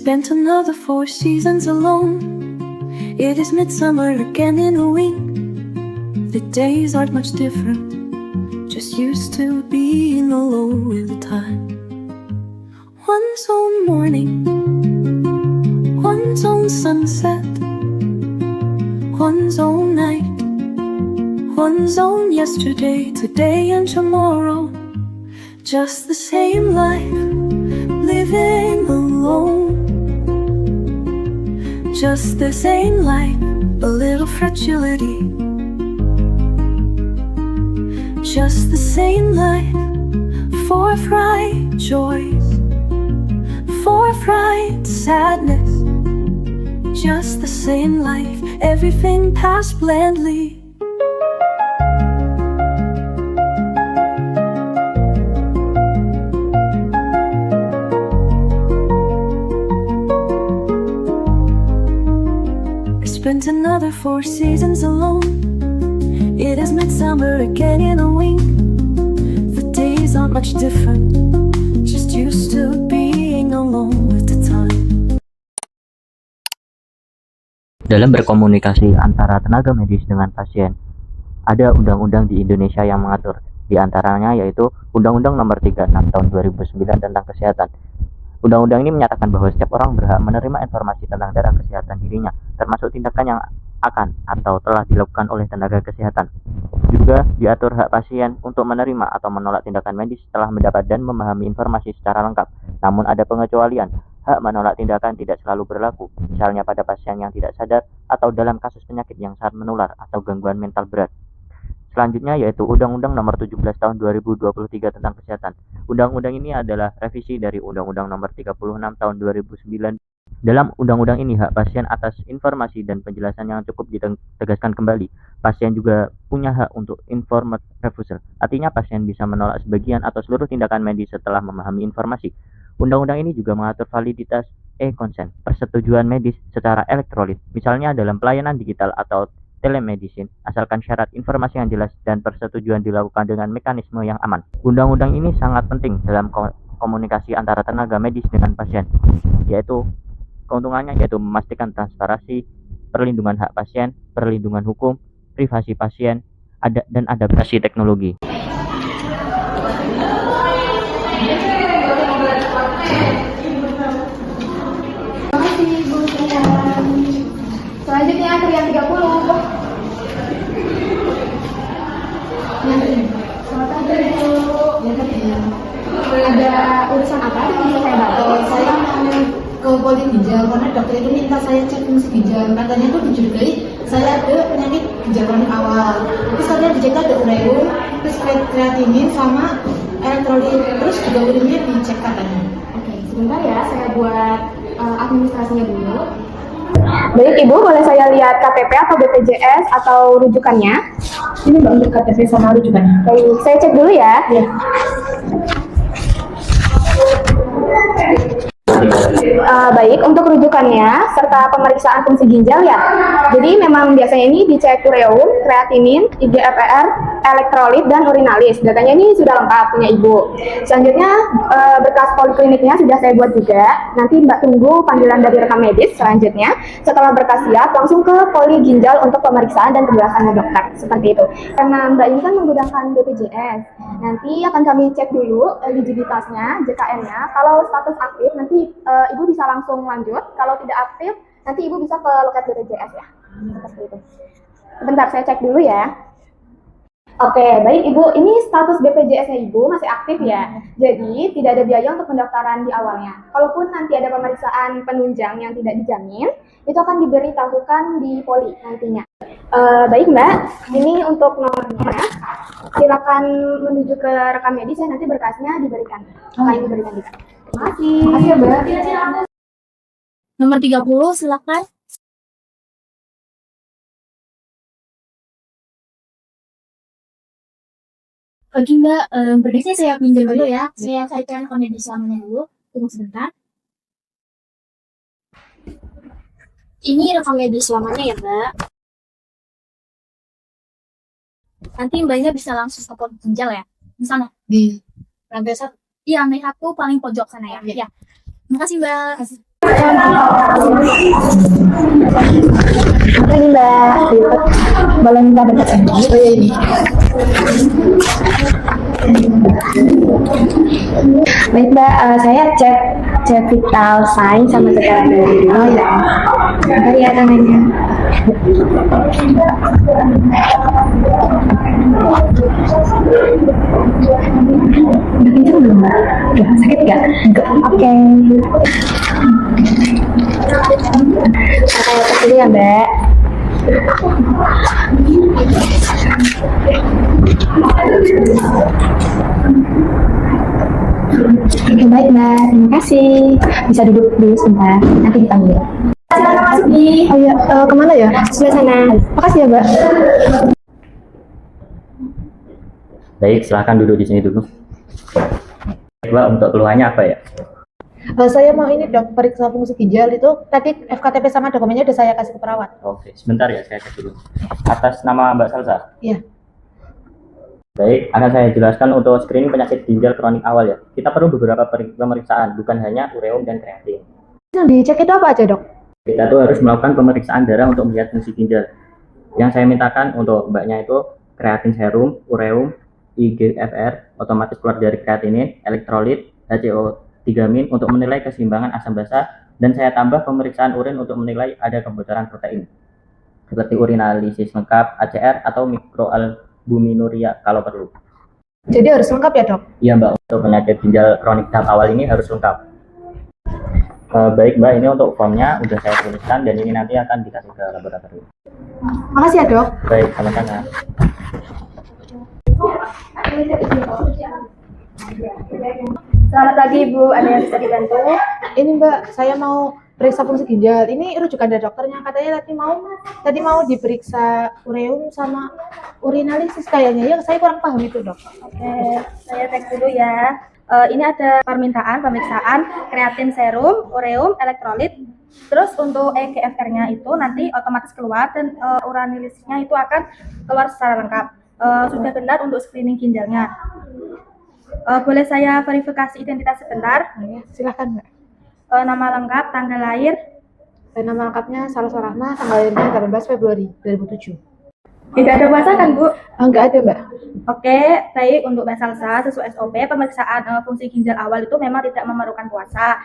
spent another 4 seasons alone. It is midsummer again in a week. The days aren't much different, just used to being alone with the time. One's own morning, one's own sunset, one's own night, one's own yesterday, today and tomorrow. Just the same life, living alone. Just the same life, a little fragility. Just the same life, forthright joys, forthright sadness. Just the same life, everything passed blandly. Spent another 4 seasons alone. It is midsummer again in a week. The days aren't much different, just used to being alone with the time. Dalam berkomunikasi antara tenaga medis dengan pasien, ada undang-undang di Indonesia yang mengatur. Di antaranya yaitu Undang-Undang Nomor 36 Tahun 2009 tentang Kesehatan. Undang-undang ini menyatakan bahwa setiap orang berhak menerima informasi tentang data kesehatan dirinya, termasuk tindakan yang akan atau telah dilakukan oleh tenaga kesehatan. Juga diatur hak pasien untuk menerima atau menolak tindakan medis setelah mendapat dan memahami informasi secara lengkap. Namun ada pengecualian. Hak menolak tindakan tidak selalu berlaku, misalnya pada pasien yang tidak sadar atau dalam kasus penyakit yang sangat menular atau gangguan mental berat. Selanjutnya yaitu Undang-Undang Nomor 17 Tahun 2023 tentang Kesehatan. Undang-undang ini adalah revisi dari Undang-Undang Nomor 36 Tahun 2009. Dalam undang-undang ini, hak pasien atas informasi dan penjelasan yang cukup ditegaskan kembali. Pasien juga punya hak untuk informed refusal. Artinya pasien bisa menolak sebagian atau seluruh tindakan medis setelah memahami informasi. Undang-undang ini juga mengatur validitas e-consent, persetujuan medis secara elektronik, misalnya dalam pelayanan digital atau telemedicine, asalkan syarat informasi yang jelas dan persetujuan dilakukan dengan mekanisme yang aman. Undang-undang ini sangat penting dalam komunikasi antara tenaga medis dengan pasien, yaitu keuntungannya yaitu memastikan transparansi, perlindungan hak pasien, perlindungan hukum, privasi pasien, dan adaptasi teknologi. Selanjutnya antrian yang 30. Selamat pagi Bu. Ada urusan apa yang bisa saya bantu? Saya mau ke poli ginjal karena dokter itu minta saya cek fungsi ginjal. Katanya itu dicurigai saya ada penyakit ginjal kronik awal. Terus katanya dicek ada ureum, terus kreatinin sama elektrolit, terus juga urinnya dicek katanya. Oke, sebentar ya, saya buat administrasinya dulu. Baik Ibu, boleh saya lihat KTP atau BPJS atau rujukannya? Ini Mbak untuk KTP sama rujukannya. Baik, saya cek dulu ya. Ya. Baik, untuk rujukannya serta pemeriksaan fungsi ginjal ya. Jadi memang biasanya ini dicek ureum, kreatinin, IGFR, elektrolit, dan urinalis. Datanya ini sudah lengkap punya Ibu. Selanjutnya berkas polikliniknya sudah saya buat juga. Nanti Mbak tunggu panggilan dari rekam medis selanjutnya. Setelah berkas siap, langsung ke poli ginjal untuk pemeriksaan dan penjelasannya dokter. Seperti itu. Karena Mbak ini kan menggunakan BPJS, nanti akan kami cek dulu eligibilitasnya, JKN-nya. Kalau status aktif, nanti Ibu bisa langsung lanjut. Kalau tidak aktif, nanti Ibu bisa ke loket BPJS ya. Seperti itu. Sebentar, saya cek dulu ya. Oke, baik Ibu. Ini status BPJS-nya Ibu masih aktif ya. Jadi, tidak ada biaya untuk pendaftaran di awalnya. Kalaupun nanti ada pemeriksaan penunjang yang tidak dijamin, itu akan diberitahukan di poli nantinya. Baik Mbak, ini untuk nomornya. Silakan menuju ke rekam medis ya, nanti berkasnya diberikan. Akan diberikan juga. Terima kasih. Terima kasih ya Mbak. Nomor 30, silakan. Oke Mbak, berikutnya saya pinjam dulu ya. Saya cairkan rekam medis selamanya dulu. Tunggu sebentar. Ini rekam medis selamanya ya Mbak. Nanti Mbaknya bisa langsung ke poli ginjal ya. Di sana. Di lantai 1. Iya, lantai 1 paling pojok sana ya. Iya. Terima kasih Mbak. Ini Mbak, boleh minta dekat Oh ya ini. Baik Mbak, saya cek vital sign sama tekanan darah. Oh ya, bentar ya tangannya. Udah kenceng belum Mbak? Udah sakit nggak? Enggak. Oke. Saya tes dulu ya Mbak. Oke baik Mbak, terima kasih. Bisa duduk dulu sebentar, nanti dipanggil. Silakan masuk di. Oh ya, kemana ya? Sebelah sana. Makasih ya Mbak. Baik, silahkan duduk di sini dulu. Mbak, untuk keluhannya apa ya? Saya mau ini dok, periksa fungsi ginjal itu. Tadi FKTP sama dokumennya udah saya kasih ke perawat. Oke, sebentar ya, saya cek dulu. Atas nama Mbak Salsa? Iya. Baik, akan saya jelaskan untuk screening penyakit ginjal kronik awal ya. Kita perlu beberapa pemeriksaan, bukan hanya ureum dan kreatin. Yang dicek itu apa aja dok? Kita tuh harus melakukan pemeriksaan darah untuk melihat fungsi ginjal. Yang saya mintakan untuk mbaknya itu kreatin serum, ureum, IGFR, otomatis keluar dari kreatinin, elektrolit, HCO3- untuk menilai keseimbangan asam basa, dan saya tambah pemeriksaan urin untuk menilai ada kebocoran protein seperti urinalisis lengkap, ACR atau mikroalbuminuria kalau perlu. Jadi harus lengkap ya dok? Iya Mbak, untuk penyakit ginjal kronik tahap awal ini harus lengkap. Baik Mbak, ini untuk formnya udah saya tuliskan dan ini nanti akan dikasih ke laboratorium. Makasih ya dok. Baik, sama-sama. Selamat pagi Ibu, ada yang bisa dibantu? Ini Mbak, saya mau periksa fungsi ginjal. Ini rujukan dari dokternya, katanya tadi mau diperiksa ureum sama urinalisis kayaknya. Ya, saya kurang paham itu dok. Oke, saya cek dulu ya. Ini ada permintaan pemeriksaan kreatin serum, ureum, elektrolit. Terus untuk EGFR-nya itu nanti otomatis keluar dan urinalisisnya itu akan keluar secara lengkap. Sudah benar untuk screening ginjalnya. Boleh saya verifikasi identitas sebentar? Ya, silahkan Mbak. Nama lengkap, tanggal lahir. Dan nama lengkapnya Salsa Rahma, tanggal lahirnya 18 Februari 2007. Tidak ada puasa kan Bu? Enggak ada Mbak. Oke, baik untuk Mbak Salsa sesuai SOP pemeriksaan fungsi ginjal awal itu memang tidak memerlukan puasa,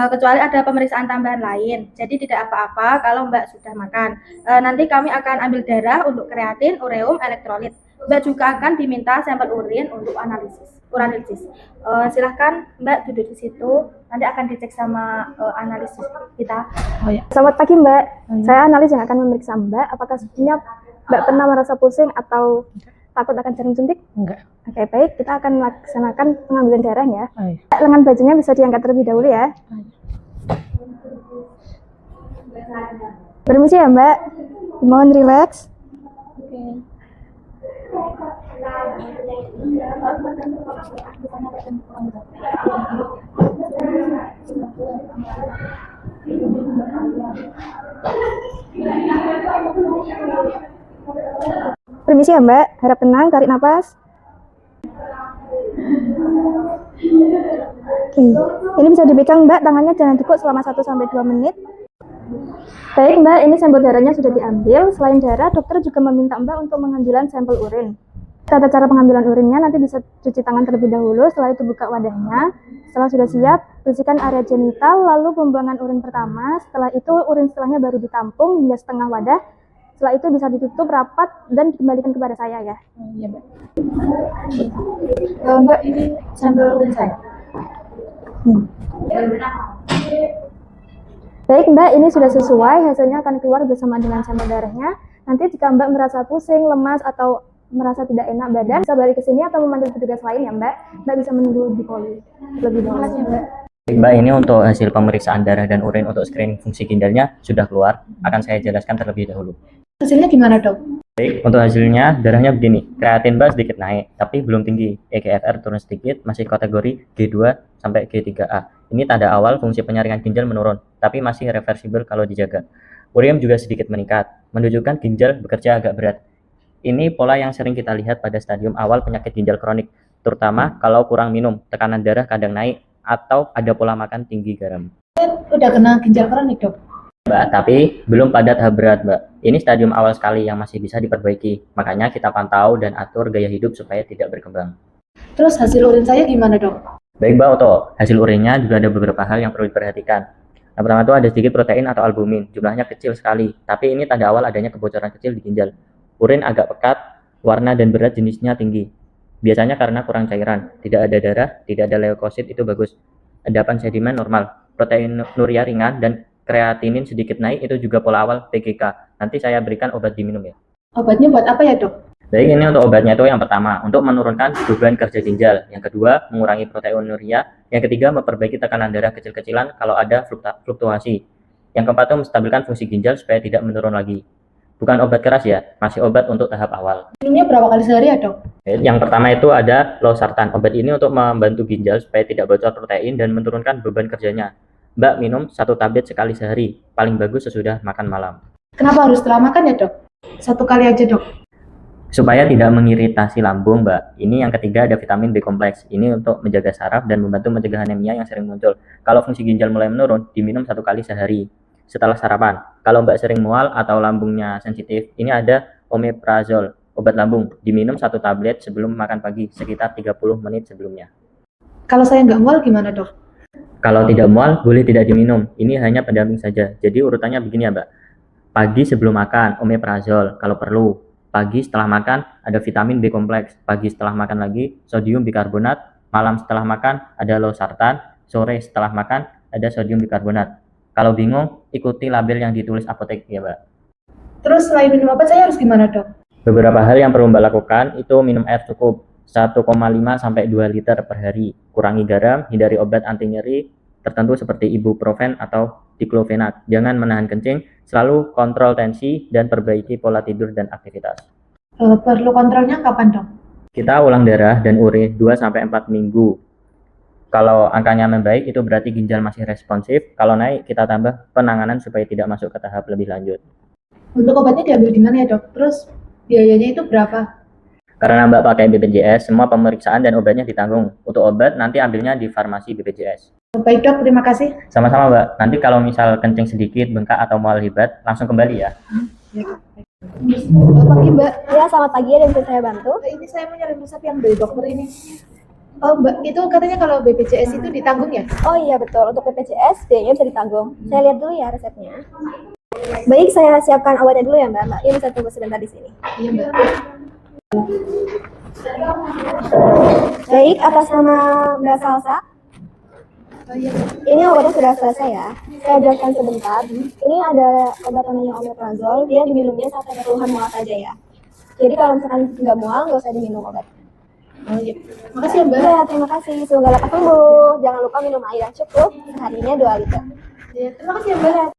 kecuali ada pemeriksaan tambahan lain. Jadi tidak apa-apa kalau Mbak sudah makan. Nanti kami akan ambil darah untuk kreatin, ureum, elektrolit. Mbak juga akan diminta sampel urin untuk analisis. Silahkan Mbak duduk di situ. Nanti akan dicek sama analisis kita. Oh ya. Selamat pagi Mbak, saya analis yang akan memeriksa Mbak. Apakah sebelumnya Mbak pernah merasa pusing atau takut akan jarum suntik? Enggak. Oke, baik. Kita akan melaksanakan pengambilan darahnya. Oh ya. Lengan bajunya bisa diangkat terlebih dahulu ya. Permisi ya Mbak, mohon rileks. Permisi ya Mbak, harap tenang, tarik nafas. Oke, ini bisa dipegang Mbak, tangannya jangan tekuk selama 1-2 menit. Baik Mbak, ini sampel darahnya sudah diambil. Selain darah, dokter juga meminta Mbak untuk mengambilan sampel urin. Tata cara pengambilan urinnya nanti bisa cuci tangan terlebih dahulu, setelah itu buka wadahnya. Setelah sudah siap, bersihkan area genital, lalu pembuangan urin pertama. Setelah itu urin setelahnya baru ditampung hingga setengah wadah. Setelah itu bisa ditutup rapat dan dikembalikan kepada saya ya. Iya Mbak. Mbak, ini sampel urin saya. Baik Mbak, ini sudah sesuai, hasilnya akan keluar bersama dengan sampel darahnya. Nanti jika Mbak merasa pusing, lemas, atau merasa tidak enak badan, bisa balik ke sini atau memanggil petugas lain ya Mbak. Mbak bisa menunggu di poli lebih dahulu. Mbak, ini untuk hasil pemeriksaan darah dan urin untuk screening fungsi ginjalnya sudah keluar. Akan saya jelaskan terlebih dahulu. Hasilnya gimana dok? Baik, untuk hasilnya darahnya begini. Kreatin Mbak sedikit naik, tapi belum tinggi. EGFR turun sedikit, masih kategori G2 sampai G3A. Ini tanda awal fungsi penyaringan ginjal menurun, tapi masih reversibel kalau dijaga. Ureum juga sedikit meningkat, menunjukkan ginjal bekerja agak berat. Ini pola yang sering kita lihat pada stadium awal penyakit ginjal kronik, terutama kalau kurang minum, tekanan darah kadang naik, atau ada pola makan tinggi garam. udah kena ginjal kronik, Dok. Mbak, tapi belum pada tahap berat, Mbak. Ini stadium awal sekali yang masih bisa diperbaiki. Makanya kita pantau dan atur gaya hidup supaya tidak berkembang. Terus hasil urin saya gimana, Dok? Baik, Mbak Oto. Hasil urinnya juga ada beberapa hal yang perlu diperhatikan. Yang pertama itu ada sedikit protein atau albumin. Jumlahnya kecil sekali, tapi ini tanda awal adanya kebocoran kecil di ginjal. Urin agak pekat, warna dan berat jenisnya tinggi. Biasanya karena kurang cairan, tidak ada darah, tidak ada leukosit, itu bagus. Endapan sedimen normal, proteinuria ringan, dan kreatinin sedikit naik, itu juga pola awal PGK. Nanti saya berikan obat diminum ya. Obatnya buat apa ya, Dok? Baik, ini untuk obatnya itu yang pertama, untuk menurunkan beban kerja ginjal. Yang kedua, mengurangi proteinuria. Yang ketiga, memperbaiki tekanan darah kecil-kecilan kalau ada fluktuasi. Yang keempat itu menstabilkan fungsi ginjal supaya tidak menurun lagi. Bukan obat keras ya, masih obat untuk tahap awal. Minumnya berapa kali sehari ya, Dok? Yang pertama itu ada losartan. Obat ini untuk membantu ginjal supaya tidak bocor protein dan menurunkan beban kerjanya. Mbak minum 1 tablet sekali sehari, paling bagus sesudah makan malam. Kenapa harus setelah makan ya, Dok? 1 kali aja, Dok. Supaya tidak mengiritasi lambung, Mbak. Ini yang ketiga ada vitamin B kompleks. Ini untuk menjaga saraf dan membantu mencegah anemia yang sering muncul. Kalau fungsi ginjal mulai menurun, diminum 1 kali sehari setelah sarapan. Kalau Mbak sering mual atau lambungnya sensitif, ini ada omeprazol, obat lambung. Diminum 1 tablet sebelum makan pagi, sekitar 30 menit sebelumnya. Kalau saya nggak mual gimana, Dok? Kalau tidak mual, boleh tidak diminum. Ini hanya pendamping saja. Jadi urutannya begini ya, Mbak. Pagi sebelum makan, omeprazol kalau perlu. Pagi setelah makan ada vitamin B kompleks. Pagi setelah makan lagi sodium bikarbonat. Malam setelah makan ada losartan. Sore setelah makan ada sodium bikarbonat. Kalau bingung, ikuti label yang ditulis apotek ya, Mbak. Terus selain minum obat saya harus gimana, Dok? Beberapa hal yang perlu Mbak lakukan itu minum air cukup 1,5 sampai 2 liter per hari. Kurangi garam, hindari obat anti nyeri tertentu seperti ibuprofen atau diklofenat. Jangan menahan kencing, selalu kontrol tensi dan perbaiki pola tidur dan aktivitas. Perlu kontrolnya kapan, Dok? Kita ulang darah dan urin 2 sampai 4 minggu. Kalau angkanya membaik itu berarti ginjal masih responsif. Kalau naik kita tambah penanganan supaya tidak masuk ke tahap lebih lanjut. Untuk obatnya diambil di mana ya, Dok? Terus biayanya itu berapa? Karena Mbak pakai BPJS, semua pemeriksaan dan obatnya ditanggung. Untuk obat nanti ambilnya di farmasi BPJS. Baik, Dok, terima kasih. Sama-sama, Mbak. Nanti kalau misal kencing sedikit, bengkak atau mual hebat, langsung kembali ya. Selamat pagi, Mbak. Ya, selamat pagi, ada yang bisa saya bantu? Ini saya mau nyari resep yang dari dokter ini. Oh, Mbak, itu katanya kalau BPJS itu ditanggung ya? Oh iya, betul. Untuk BPJS, biayanya bisa ditanggung. Saya lihat dulu ya resepnya. Baik, saya siapkan obatnya dulu ya, Mbak. Mbak, ini bisa tunggu sebentar di sini. Iya, Mbak. Baik, atas nama Mbak Salsa. Oh, iya. Ini obatnya sudah selesai ya. Saya jelaskan sebentar. Ini ada obat namanya omeprazol. Dia diminumnya saat ada keluhan mual saja ya. Jadi kalau misalkan nggak mual, nggak usah diminum obat. Oh, iya. Makasih ya, Mbak. Ya, terima kasih. Semoga lekas sembuh. Jangan lupa minum air yang cukup. Seharinya 2 liter. Ya, terima kasih ya, Mbak.